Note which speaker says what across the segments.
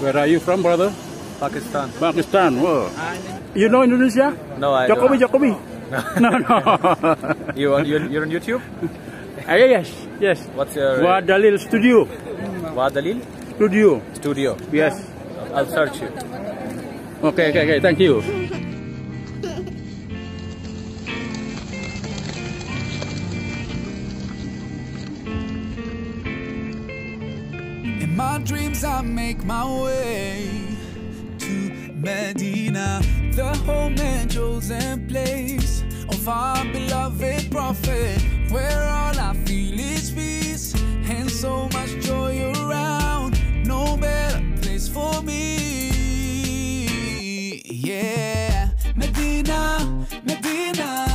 Speaker 1: Where are you from, brother?
Speaker 2: Pakistan.
Speaker 1: Pakistan. Wow. You know Indonesia?
Speaker 2: No, I
Speaker 1: Jokowi,
Speaker 2: don't.
Speaker 1: Jokowi. No, no.
Speaker 2: You're on YouTube?
Speaker 1: Yes, yes.
Speaker 2: What's your
Speaker 1: Wadalil Studio.
Speaker 2: Wadalil
Speaker 1: Studio.
Speaker 2: Studio?
Speaker 1: Yes.
Speaker 2: I'll search you.
Speaker 1: Okay. Thank you.
Speaker 3: In my dreams I make my way to Medina, the home and chosen place of our beloved prophet, where all I feel is peace and so much joy around. No better place for me. Yeah, Medina, Medina,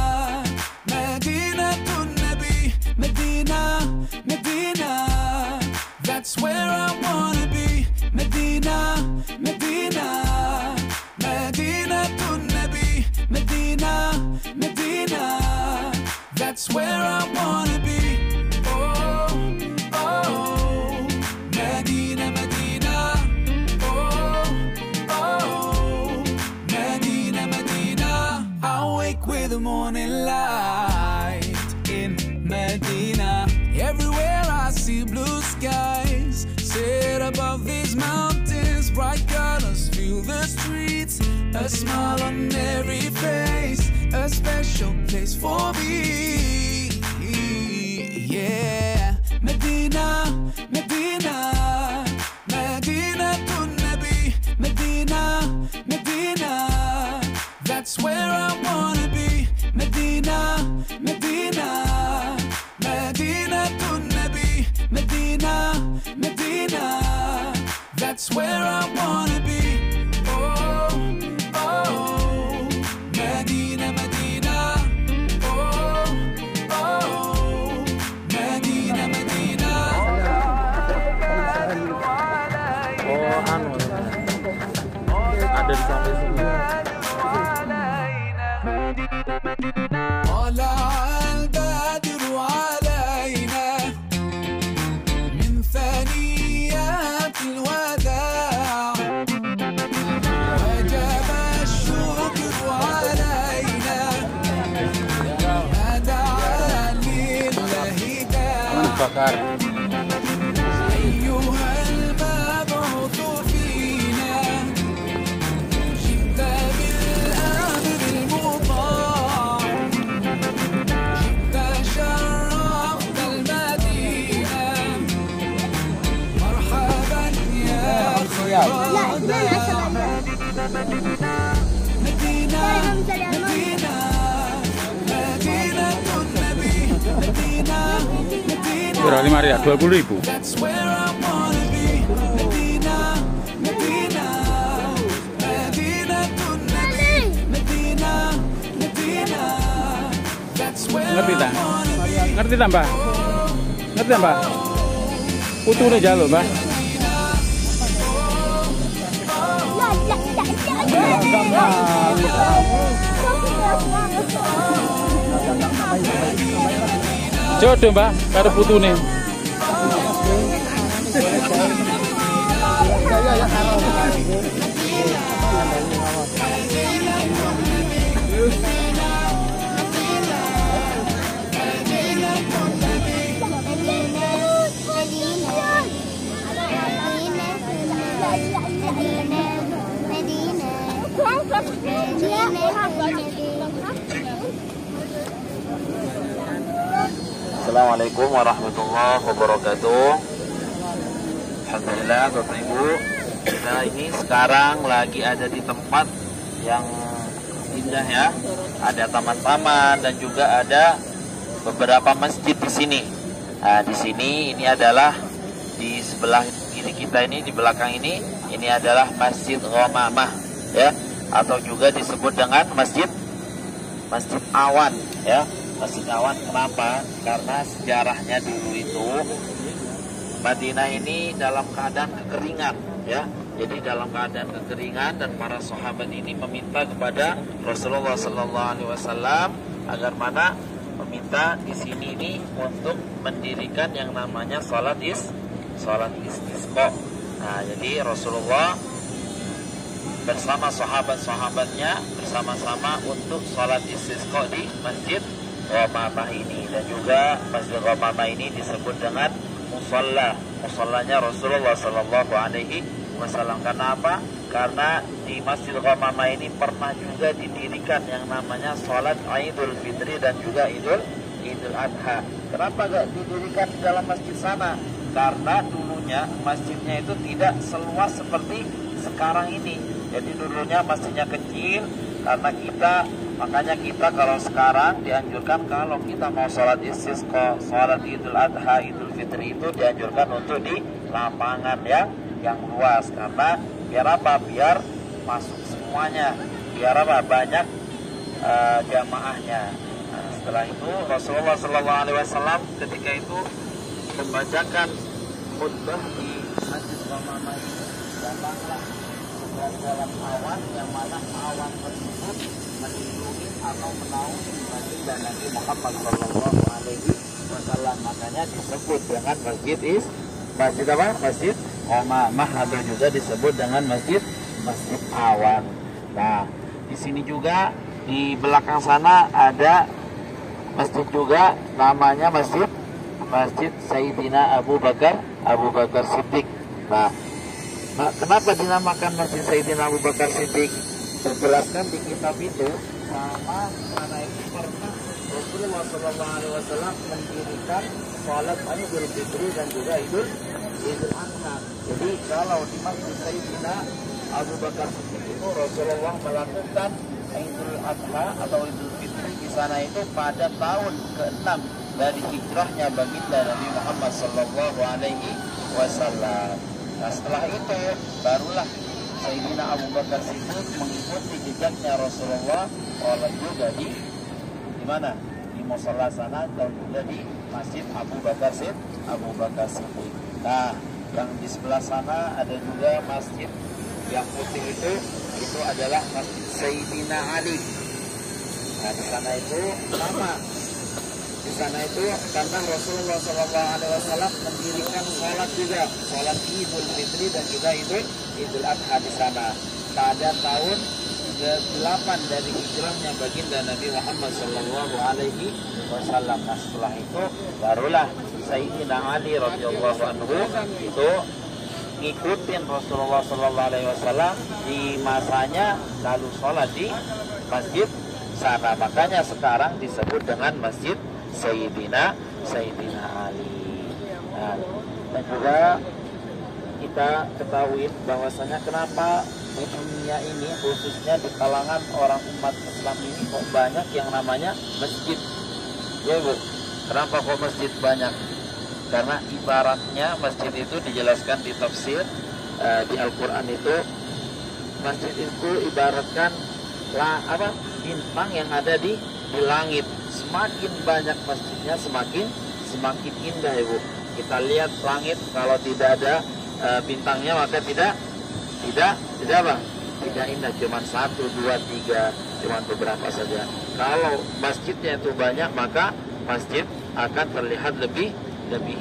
Speaker 3: Medina to Nabi, Medina, Medina. That's where I wanna be. Medina, Medina, Medina to Nabi, Medina, Medina. That's where I wanna be. Oh, oh, Medina, Medina. Oh, oh, Medina, Medina. I wake with the morning light in Medina. Everywhere I see blue skies set above these mountains, bright colors fill the streets, a smile on every face, a special place for me. Yeah, Medina, Medina, Medina to Nabi, Medina, Medina. That's where I wanna be. Medina, Medina, Medina to Nabi, Medina, Medina. That's where I wanna be. Oh, oh, Medina, Medina. Oh, oh, Medina, Medina.
Speaker 2: Oh, anu. Ada di sampai sini.
Speaker 3: طلع البدر علينا من ثنيات الوداع، وجب الشكر علينا، هدعا لله داع. أيها المبعوث فينا، جئت بالأمر المطاع، جئت شرفت المدينة، مرحبا يا خير داع. مدينة، مدينة، مدينة النبي، مدينة، مدينة.
Speaker 1: Berapa Maria? 20.000.
Speaker 3: That's where I wanna be. Medina, Medina, Medina to Nabi, Medina, Medina. That's where
Speaker 1: Ngerti
Speaker 3: I
Speaker 1: tak?
Speaker 3: wanna be.
Speaker 1: Ngerti tak, Mbak? Ngerti tak, Mbak? Putune jaluk, Mbak. Jodoh, Mbak, karo putune.
Speaker 4: Assalamualaikum warahmatullahi wabarakatuh. Alhamdulillah Bapak Ibu, kita ini sekarang lagi ada di tempat yang indah ya. Ada taman-taman dan juga ada beberapa masjid di sini. Nah, di sini ini adalah di sebelah kiri kita ini, di belakang ini adalah Masjid Ghamamah ya, atau juga disebut dengan Masjid Awan ya. Masjid Awan kenapa? Karena sejarahnya dulu itu Madinah ini dalam keadaan kekeringan ya. Jadi dalam keadaan kekeringan, dan para sahabat ini meminta kepada Rasulullah SAW agar mana meminta di sini ini untuk mendirikan yang namanya sholat istisqa. Nah, jadi Rasulullah bersama sahabat-sahabatnya bersama-sama untuk sholat istisqa di Masjid Ghamamah ini. Dan juga Masjid Ghamamah ini disebut dengan musallanya Rasulullah Sallallahu Alaihi Wasallam. Karena apa? Karena di Masjid Ghamamah ini pernah juga didirikan yang namanya sholat Idul Fitri dan juga Idul Adha. Kenapa gak didirikan di dalam masjid sana? Karena dulunya masjidnya itu tidak seluas seperti sekarang ini. Jadi dulunya masjidnya kecil. Makanya kita kalau sekarang dianjurkan kalau kita mau sholat istisqa, sholat Idul Adha, Idul Fitri itu dianjurkan untuk di lapangan yang luas. Karena biar apa? Biar masuk semuanya. Biar apa? Banyak jamaahnya. Nah, setelah itu Rasulullah SAW ketika itu membacakan khutbah di Masjid Ghamamah ini, datanglah dalam awan yang mana awan tersebut melindungi atau menaungi baginda Nabi Muhammad Sallallahu Alaihi Wasallam. Makanya disebut dengan Masjid apa? Masjid Ghamamah, atau juga disebut dengan Masjid Awan. Nah, di sini juga di belakang sana ada masjid juga, namanya Masjid Sayyidina Abu Bakar Siddiq. Nah, kenapa dinamakan Masjid Sayyidina Abu Bakar Siddiq? Terjelaskan di kitab itu, sama karena itu pernah Rasulullah SAW mendirikan sholat Idul Fitri dan juga Idul Adha. Jadi kalau di Masjid Sayyidina Abu Bakar Siddiq itu Rasulullah melakukan Idul Adha atau Idul Fitri di sana itu pada tahun ke-6 dari hijrahnya baginda Nabi Muhammad Sallallahu Alaihi Wasallam. Nah, setelah itu barulah Sayyidina Abu Bakar Siddiq mengikuti jejaknya Rasulullah, sholat juga di mana? Di musalla sana dan juga di Masjid Abu Bakar Siddiq. Nah, yang di sebelah sana ada juga masjid yang putih itu adalah Masjid Sayyidina Ali. Nah, di sana itu sama. Di sana itu karena Rasulullah SAW mendirikan sholat juga, sholat Idul Fitri dan juga Idul Adha di sana pada tahun ke-8 dari hijrahnya baginda Nabi Muhammad Sallallahu Alaihi Wasallam. Nah, setelah itu barulah Sayyidina Ali radhiyallahu anhu itu ngikutin Rasulullah Sallallahu Alaihi Wasallam di masanya, lalu sholat di masjid sana. Makanya sekarang disebut dengan Masjid Sayyidina Ali. Nah, dan juga kita ketahui bahwasanya kenapa di dunia ini khususnya di kalangan orang umat Islam ini kok banyak yang namanya masjid, ya Bu? Kenapa kok masjid banyak? Karena ibaratnya masjid itu dijelaskan di tafsir di Al-Quran itu, masjid itu ibaratkan bintang yang ada di langit. Semakin banyak masjidnya semakin indah, Ibu. Kita lihat langit, kalau tidak ada bintangnya maka tidak indah, cuma 1, 2, 3, cuma beberapa saja. Kalau masjidnya itu banyak maka masjid akan terlihat lebih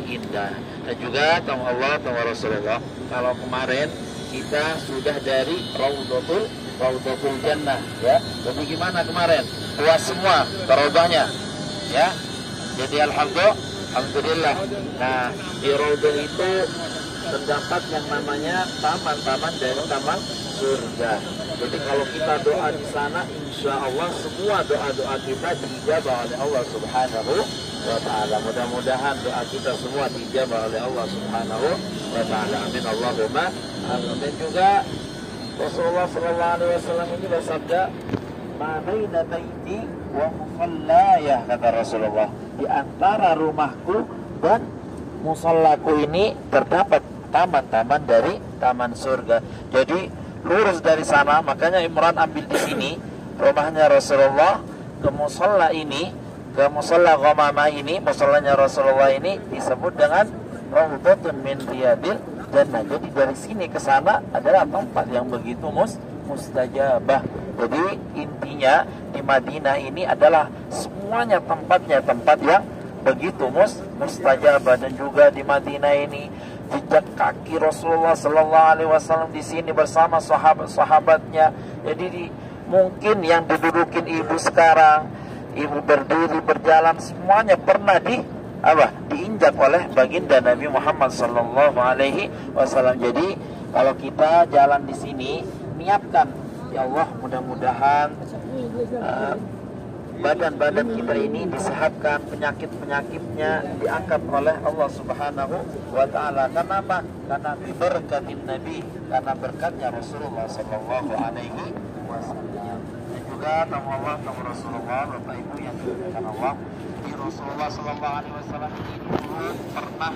Speaker 4: indah. Dan juga sama Allah, sama Rasulullah, kalau kemarin kita sudah dari Raudhatul Jannah, ya. Jadi gimana kemarin? Puas semua raudhahnya, ya. Jadi alhamdulillah. Nah, di raudhah itu terdapat yang namanya taman-taman dari taman surga. Jadi kalau kita doa di sana, insya Allah semua doa-doa kita dijabah oleh Allah Subhanahu wa Ta'ala. Mudah-mudahan doa kita semua dijabah oleh Allah Subhanahu wa Ta'ala. Amin Allahumma amin. Dan juga Rasulullah Sallallahu Alaihi Wasallam ini bersabda, "Ma baina baiti wa musallaya," kata Rasulullah, di antara rumahku dan musallaku ini terdapat taman-taman dari taman surga. Jadi lurus dari sana, makanya Imran ambil di sini rumahnya Rasulullah ke musalla ini, ke musalla Ghamamah ini, musallanya Rasulullah ini disebut dengan Raudhatun min Riyadil Jannah. Jadi dari sini ke sana adalah tempat yang begitu mustajabah. Jadi intinya di Madinah ini adalah semuanya tempatnya tempat yang begitu mustajabah. Dan juga di Madinah ini jejak kaki Rasulullah Sallallahu Alaihi Wasallam di sini bersama sahabat-sahabatnya. Jadi mungkin yang didudukin ibu sekarang, ibu berdiri, berjalan, semuanya pernah diinjak oleh baginda Nabi Muhammad Sallallahu Alaihi Wasallam. Jadi kalau kita jalan di sini, niatkan, ya Allah, mudah-mudahan badan-badan kita ini disehatkan, penyakit-penyakitnya diangkat oleh Allah Subhanahu wa Ta'ala. Karena apa? Karena berkatin Nabi, karena berkatnya Rasulullah Sallallahu Alaihi Wasallam. Dan juga tamu Allah, tamu Rasulullah, Bapak Ibu yang dimuliakan Allah, di Rasulullah Sallallahu Alaihi Wasallam ini dulu pernah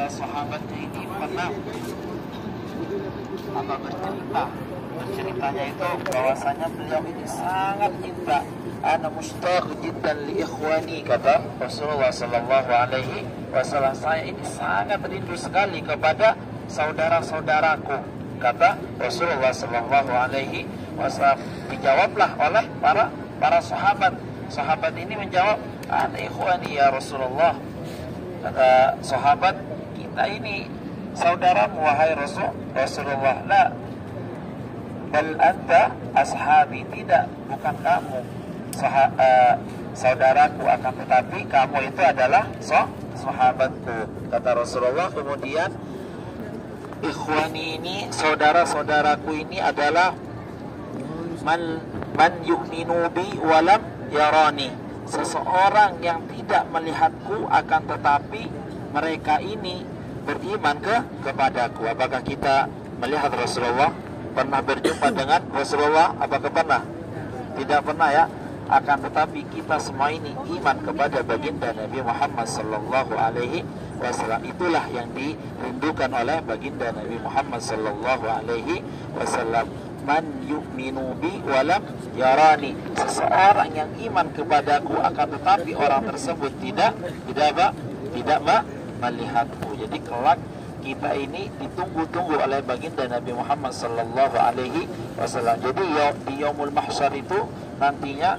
Speaker 4: sahabatnya ini pernah berceritanya itu bahwasanya beliau ini sangat cinta. Ana mushtaq jiddan li ikhwani, kata Rasulullah Sallallahu Alaihi Wasallam, saya ini sangat rindu sekali kepada saudara-saudaraku, kata Rasulullah Sallallahu Alaihi Wasallam. Dijawablah oleh para sahabat. Sahabat ini menjawab, ana ikhwani ya Rasulullah. Kata sahabat, kita ini saudaramu wahai Rasulullah. La, bal anta ashabi, tidak, bukan kamu saudaraku, akan tetapi kamu itu adalah sahabatku, kata Rasulullah. Kemudian ikhwani ini, saudara-saudaraku ini adalah man yu'minu bi walam yarani, seseorang yang tidak melihatku akan tetapi mereka ini beriman kepadaku. Apakah kita melihat Rasulullah? Pernah berjumpa dengan Rasulullah? Apakah pernah? Tidak pernah, ya. Akan tetapi kita semua ini iman kepada baginda Nabi Muhammad Sallallahu Alaihi Wasallam. Itulah yang dirindukan oleh baginda Nabi Muhammad Sallallahu Alaihi Wasallam. Man yu'minu bi walam yarani, seseorang yang iman kepadaku akan tetapi orang tersebut tidak melihatku. Jadi kelak kita ini ditunggu-tunggu oleh baginda Nabi Muhammad Sallallahu Alaihi Wasallam. Jadi di Yaumul Mahsyar itu nantinya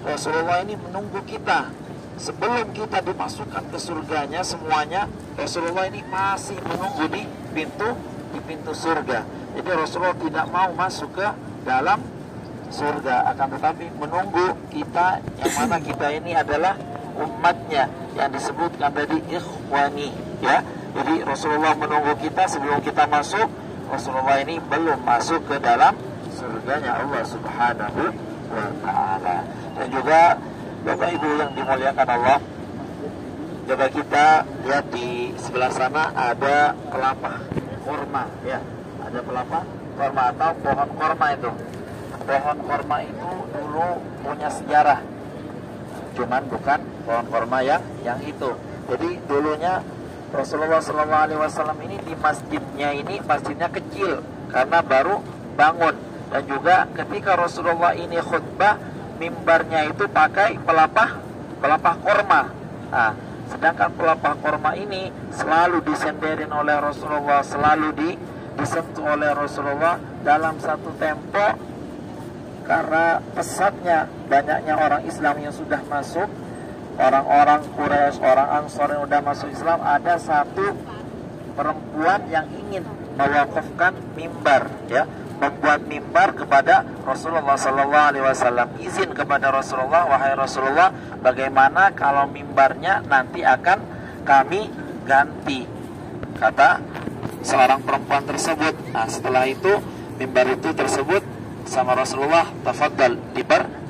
Speaker 4: Rasulullah ini menunggu kita. Sebelum kita dimasukkan ke surganya semuanya, Rasulullah ini masih menunggu di pintu surga. Jadi Rasulullah tidak mau masuk ke dalam surga, akan tetapi menunggu kita, yang mana kita ini adalah umatnya yang disebutkan tadi ikhwani, ya. Jadi Rasulullah menunggu kita sebelum kita masuk. Rasulullah ini belum masuk ke dalam surganya Allah Subhanahu wa Ta'ala. Dan juga Bapak Ibu yang dimuliakan Allah, coba kita lihat di sebelah sana ada kelapa kurma, ya. Ada kelapa kurma atau pohon kurma itu. Pohon kurma itu dulu punya sejarah, cuman bukan pohon kurma yang itu. Jadi dulunya Rasulullah Sallallahu Alaihi Wasallam ini di masjidnya ini, masjidnya kecil karena baru bangun. Dan juga ketika Rasulullah ini khutbah, mimbarnya itu pakai pelepah kurma. Nah, sedangkan pelepah kurma ini selalu disenderin oleh Rasulullah, selalu disentuh oleh Rasulullah dalam satu tempo. Karena pesatnya banyaknya orang Islam yang sudah masuk, orang-orang Quraisy, orang Ansor yang sudah masuk Islam, ada satu perempuan yang ingin mewakafkan mimbar, ya, membuat mimbar kepada Rasulullah Sallallahu Alaihi Wasallam. Izin kepada Rasulullah, wahai Rasulullah, bagaimana kalau mimbarnya nanti akan kami ganti, kata seorang perempuan tersebut. Nah, setelah itu mimbar itu tersebut sama Rasulullah, tafadhal,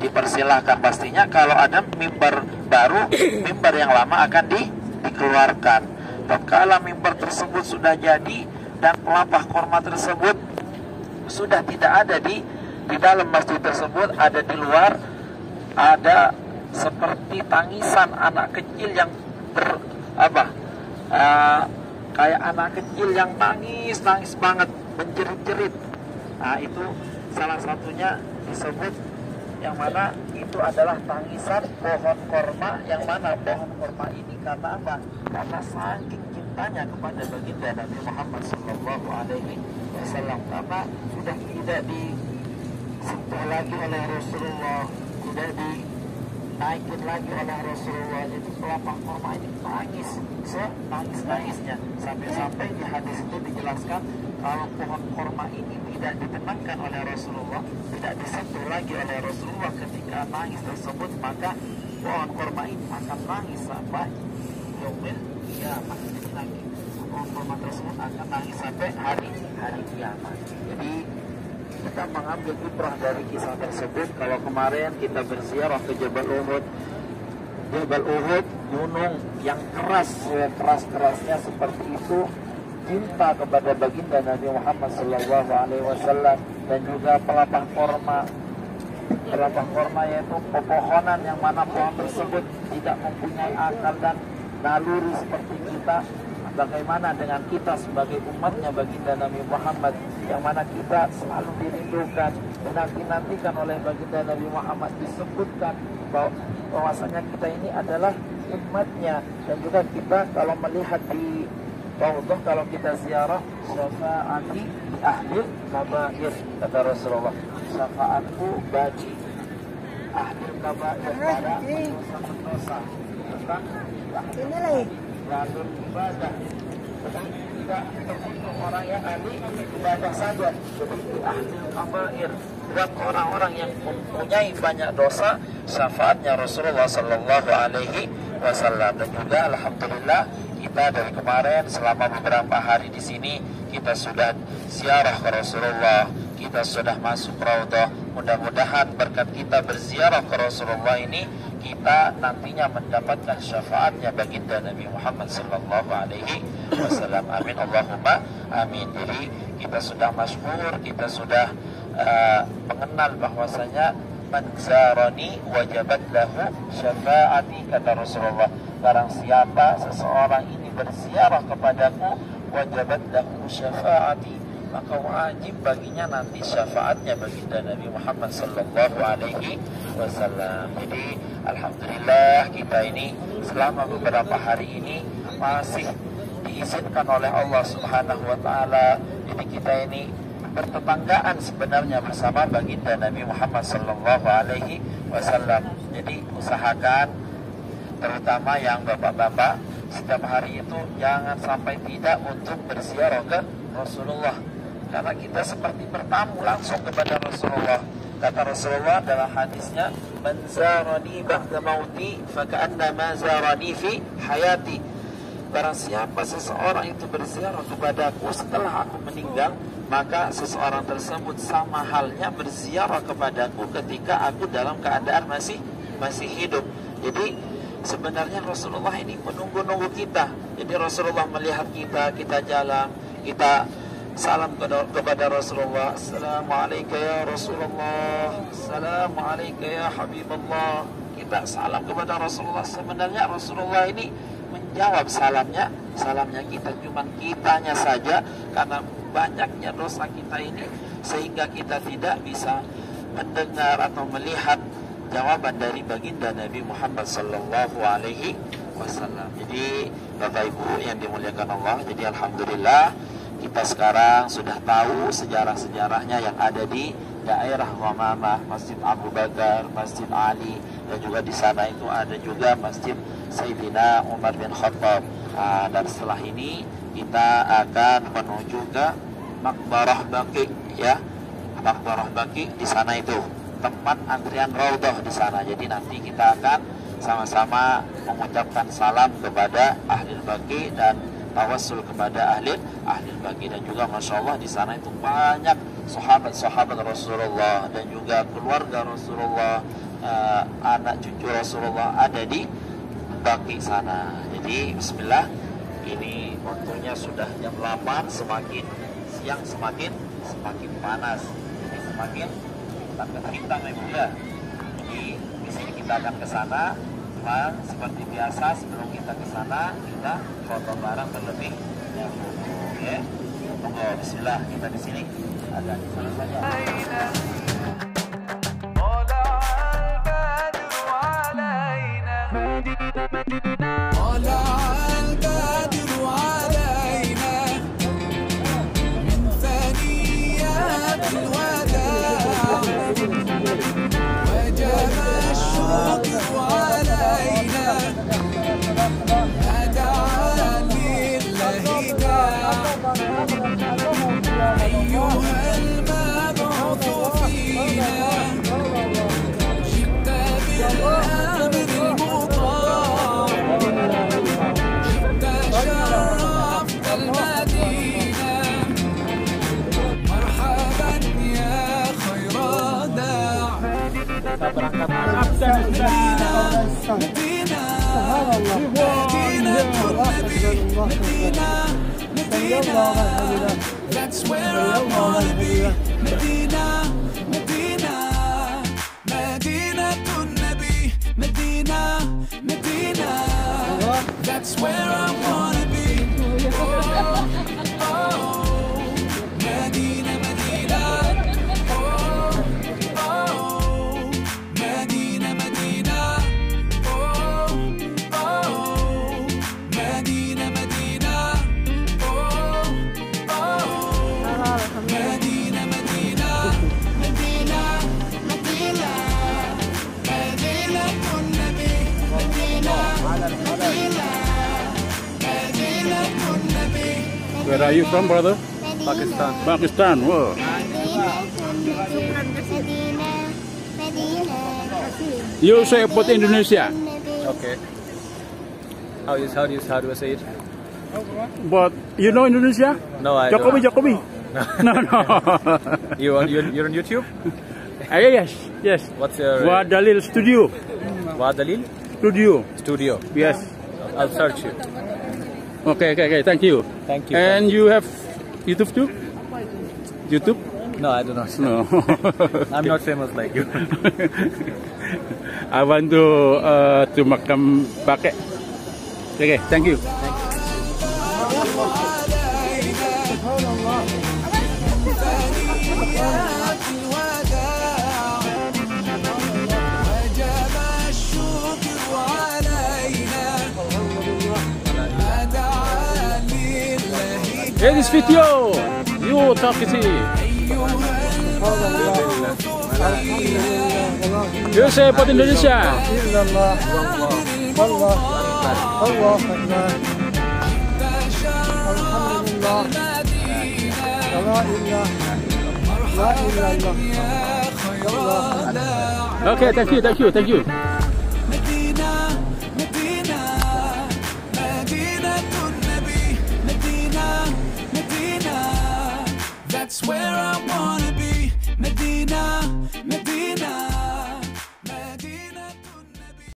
Speaker 4: dipersilahkan. Pastinya kalau ada mimbar baru, mimbar yang lama akan dikeluarkan. Tatkala mimbar tersebut sudah jadi dan pelepah kurma tersebut sudah tidak ada di dalam masjid tersebut, ada di luar, ada seperti tangisan anak kecil yang kayak anak kecil yang nangis banget, menjerit-jerit. Nah, itu salah satunya disebut, yang mana itu adalah tangisan pohon kurma, yang mana pohon kurma ini karena apa? Karena saking cintanya kepada baginda Nabi Muhammad Sallallahu Alaihi Wasallam, karena sudah tidak disentuh lagi oleh Rasulullah, tidak dinaikin lagi oleh Rasulullah. Jadi pelapang kurma ini nangis, nangis-nangisnya, sampai-sampai di hadis itu dijelaskan kalau pohon kurma ini tidak ditenangkan oleh Rasulullah, tidak disentuh lagi oleh Rasulullah ketika nangis tersebut, maka pohon kurma ini akan nangis sampai yaumil kiamat. Jadi lagi pohon kurma tersebut akan nangis sampai hari kiamat. Jadi kita mengambil ibrah dari kisah tersebut. Kalau kemarin kita berziarah ke Jabal Uhud, gunung yang keras-kerasnya seperti itu, cinta kepada baginda Nabi Muhammad SAW, dan juga pelapang korma yaitu pepohonan yang mana pohon tersebut tidak mempunyai akal dan naluri seperti kita. Bagaimana dengan kita sebagai umatnya baginda Nabi Muhammad, yang mana kita selalu dirindukan dan dinantikan oleh baginda Nabi Muhammad, disebutkan bahwasanya kita ini adalah umatnya. Dan juga kita kalau melihat di Raudhah, kalau kita ziarah, syafaati ahli kabair, kata Rasulullah, syafaatku bagi ahli kabair, pada dosa-dosa, tentang jalur ibadah. Tidak untuk orang yang ahli ibadah saja, seperti ahli kabair, buat orang-orang yang mempunyai banyak dosa, syafaatnya Rasulullah Sallallahu Alaihi Wasallam. Dan juga alhamdulillah kita dari kemarin selama beberapa hari di sini kita sudah ziarah ke Rasulullah, kita sudah masuk Raudhah. Mudah-mudahan berkat kita berziarah ke Rasulullah ini, kita nantinya mendapatkan syafaatnya baginda Nabi Muhammad Sallallahu Alaihi Wasallam. Amin Allahumma amin. Jadi kita sudah masyhur, kita sudah mengenal bahwasanya man zarani wajabat lahu syafaati, kata Rasulullah. Barang siapa seseorang ini berziarah kepadaku, wajabat lahu syafaati, maka wajib baginya nanti syafaatnya baginda Nabi Muhammad Sallallahu Alaihi Wasallam. Jadi alhamdulillah kita ini selama beberapa hari ini masih diizinkan oleh Allah Subhanahu Wa Taala. Jadi kita ini bertetanggaan sebenarnya bersama baginda Nabi Muhammad Sallallahu Alaihi Wasallam. Jadi usahakan, terutama yang bapak-bapak, setiap hari itu jangan sampai tidak untuk berziarah ke Rasulullah, karena kita seperti bertamu langsung kepada Rasulullah. Kata Rasulullah dalam hadisnya, man zarani ba'da mauti faka'annama zarani fi hayati. Barang siapa seseorang itu berziarah kepadaku setelah aku meninggal, maka seseorang tersebut sama halnya berziarah kepadaku ketika aku dalam keadaan masih hidup. Jadi sebenarnya Rasulullah ini menunggu-nunggu kita. Jadi Rasulullah melihat kita jalan, kita salam kepada Rasulullah, Assalamualaikum ya Rasulullah, Assalamualaikum ya Habibullah. Kita salam kepada Rasulullah. Sebenarnya Rasulullah ini menjawab salamnya kita, cuma kitanya saja karena banyaknya dosa kita ini sehingga kita tidak bisa mendengar atau melihat jawaban dari baginda Nabi Muhammad Sallallahu Alaihi Wasallam. Jadi Bapak Ibu yang dimuliakan Allah, jadi alhamdulillah kita sekarang sudah tahu sejarah-sejarahnya yang ada di daerah Ghamamah, Masjid Abu Bakar, Masjid Ali, dan juga di sana itu ada juga Masjid Sayyidina Umar bin Khattab. Dan setelah ini kita akan menuju ke Maqbarah Baqi, ya. Maqbarah Baqi di sana itu tempat antrian Raudhah di sana. Jadi nanti kita akan sama-sama mengucapkan salam kepada ahli Baqi dan tawassul kepada ahli Baqi. Dan juga Masya Allah di sana itu banyak sahabat Rasulullah dan juga keluarga Rasulullah, anak cucu Rasulullah ada di Baqi sana. Jadi bismillah, ini waktunya sudah jam 8, semakin siang semakin panas. Jadi semakin hitam Ibu ya. Jadi di sini kita akan ke sana. Cuman seperti biasa sebelum kita ke sana kita foto bareng terlebih dahulu, ya. Monggo bismillah, kita di sini ada di sana saja.
Speaker 3: وجب الشوق Medina, Medina, that's where I wanna be. Medina, Medina, Medina to Nabi. Medina, Medina, that's where I wanna be. Medina, Medina, Medina, Medina, Medina, Medina, Medina, Medina, Medina, Medina, Medina to Nabi. Medina, Medina, Medina to Nabi.
Speaker 1: Where are you from, brother?
Speaker 2: Pakistan.
Speaker 1: Pakistan. Wow. You say about Indonesia,
Speaker 2: Okay. How do I say it?
Speaker 1: but you know Indonesia?
Speaker 2: No, I
Speaker 1: Jokowi,
Speaker 2: don't.
Speaker 1: Jokowi. No, no.
Speaker 2: You're on YouTube?
Speaker 1: Yes, yes.
Speaker 2: What's your
Speaker 1: Wadalil Studio.
Speaker 2: Wadalil
Speaker 1: Studio.
Speaker 2: Studio?
Speaker 1: Yes.
Speaker 2: I'll search you.
Speaker 1: Okay. Thank you.
Speaker 2: Thank you.
Speaker 1: And you have YouTube too? YouTube?
Speaker 2: No, I do not.
Speaker 1: No.
Speaker 2: I'm not famous like you.
Speaker 1: I want to makam pakai. Okay, thank you. Hey, this video, you talk to see. You say about Indonesia. Okay, thank you.